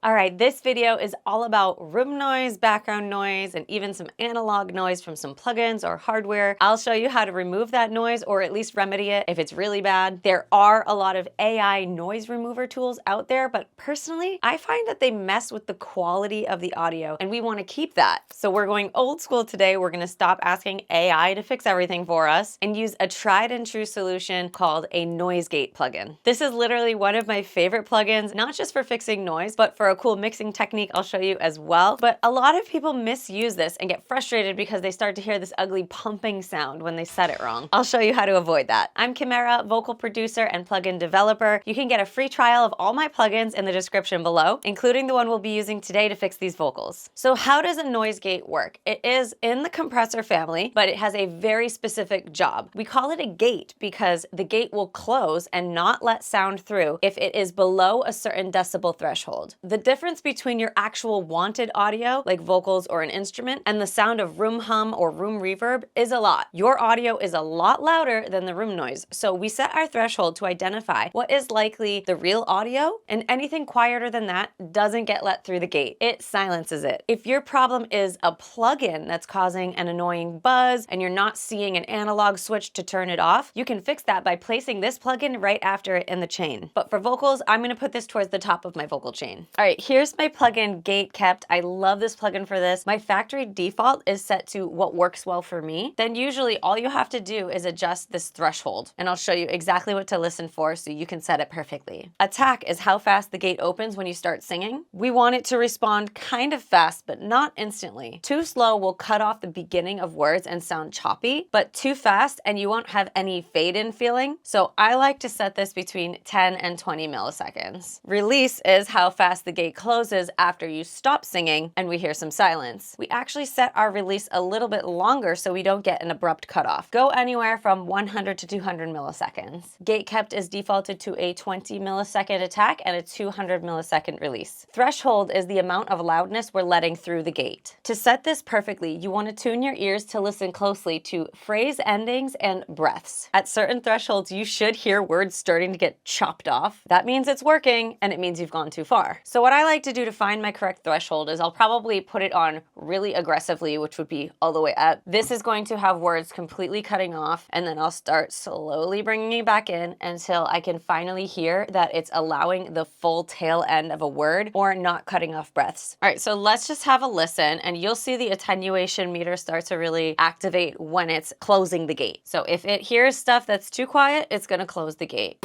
All right, this video is all about room noise, background noise, and even some analog noise from some plugins or hardware. I'll show you how to remove that noise or at least remedy it if it's really bad. There are a lot of AI noise remover tools out there, but personally, I find that they mess with the quality of the audio and we want to keep that. So we're going old school today. We're going to stop asking AI to fix everything for us and use a tried and true solution called a noise gate plugin. This is literally one of my favorite plugins, not just for fixing noise, but for a cool mixing technique I'll show you as well. But a lot of people misuse this and get frustrated because they start to hear this ugly pumping sound when they set it wrong. I'll show you how to avoid that. I'm Kimera, vocal producer and plugin developer. You can get a free trial of all my plugins in the description below, including the one we'll be using today to fix these vocals. So how does a noise gate work? It is in the compressor family, but it has a very specific job. We call it a gate because the gate will close and not let sound through if it is below a certain decibel threshold. The difference between your actual wanted audio, like vocals or an instrument, and the sound of room hum or room reverb is a lot. Your audio is a lot louder than the room noise, so we set our threshold to identify what is likely the real audio, and anything quieter than that doesn't get let through the gate. It silences it. If your problem is a plugin that's causing an annoying buzz and you're not seeing an analog switch to turn it off, you can fix that by placing this plugin right after it in the chain. But for vocals, I'm going to put this towards the top of my vocal chain. All right, here's my plugin Gate Kept. I love this plugin for this. My factory default is set to what works well for me. Then usually all you have to do is adjust this threshold, and I'll show you exactly what to listen for so you can set it perfectly. Attack is how fast the gate opens when you start singing. We want it to respond kind of fast, but not instantly. Too slow will cut off the beginning of words and sound choppy, but too fast and you won't have any fade-in feeling. So I like to set this between 10 and 20 milliseconds. Release is how fast the gate closes after you stop singing and we hear some silence. We actually set our release a little bit longer so we don't get an abrupt cutoff. Go anywhere from 100 to 200 milliseconds. Gate kept is defaulted to a 20 millisecond attack and a 200 millisecond release. Threshold is the amount of loudness we're letting through the gate. To set this perfectly, you want to tune your ears to listen closely to phrase endings and breaths. At certain thresholds, you should hear words starting to get chopped off. That means it's working and it means you've gone too far. So what I like to do to find my correct threshold is I'll probably put it on really aggressively, which would be all the way up. This is going to have words completely cutting off, and then I'll start slowly bringing it back in until I can finally hear that it's allowing the full tail end of a word or not cutting off breaths. All right, so let's just have a listen and you'll see the attenuation meter start to really activate when it's closing the gate. So if it hears stuff that's too quiet, it's gonna close the gate.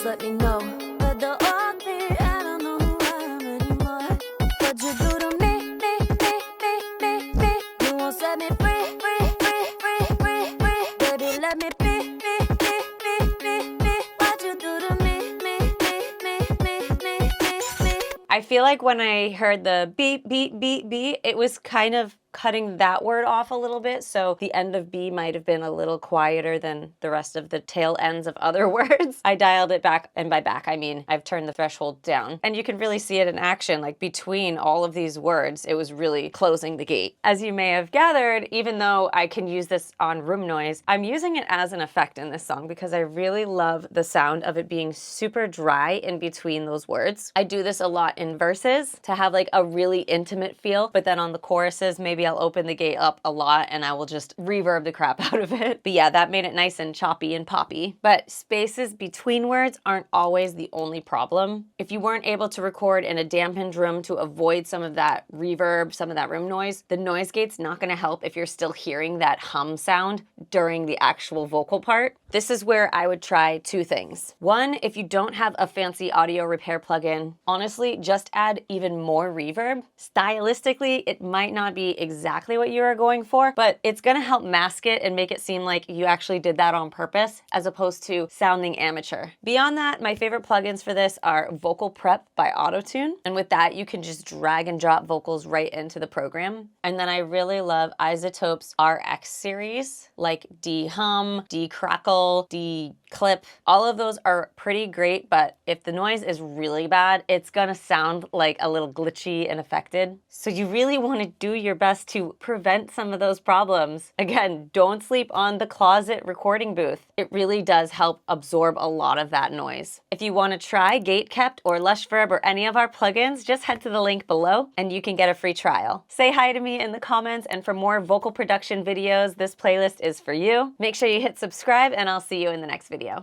Let me know. But the odd me, I don't know who I am anymore. What you do to me, me. You won't set me free. Baby, let me be. What you do to me, me. I feel like when I heard the beep, beep, beep, beep, it was kind of cutting that word off a little bit, so the end of B might have been a little quieter than the rest of the tail ends of other words. I dialed it back, and by back I mean I've turned the threshold down, and you can really see it in action. Like between all of these words, it was really closing the gate. As you may have gathered, even though I can use this on room noise, I'm using it as an effect in this song because I really love the sound of it being super dry in between those words. I do this a lot in verses to have like a really intimate feel, but then on the choruses, maybe I'll open the gate up a lot and I will just reverb the crap out of it. But yeah, that made it nice and choppy and poppy. But spaces between words aren't always the only problem. If you weren't able to record in a dampened room to avoid some of that reverb, some of that room noise, the noise gate's not gonna help if you're still hearing that hum sound during the actual vocal part. This is where I would try two things. One, if you don't have a fancy audio repair plugin, honestly, just add even more reverb. Stylistically, it might not be exactly what you are going for, but it's gonna help mask it and make it seem like you actually did that on purpose as opposed to sounding amateur. Beyond that, my favorite plugins for this are Vocal Prep by Autotune. And with that, you can just drag and drop vocals right into the program. And then I really love iZotope's RX series, like D-Hum, D-Crackle, decouple, declip, all of those are pretty great, but if the noise is really bad, it's gonna sound like a little glitchy and affected. So you really wanna do your best to prevent some of those problems. Again, don't sleep on the closet recording booth. It really does help absorb a lot of that noise. If you wanna try Gatekept or Lush Verb or any of our plugins, just head to the link below and you can get a free trial. Say hi to me in the comments, and for more vocal production videos, this playlist is for you. Make sure you hit subscribe and I'll see you in the next video.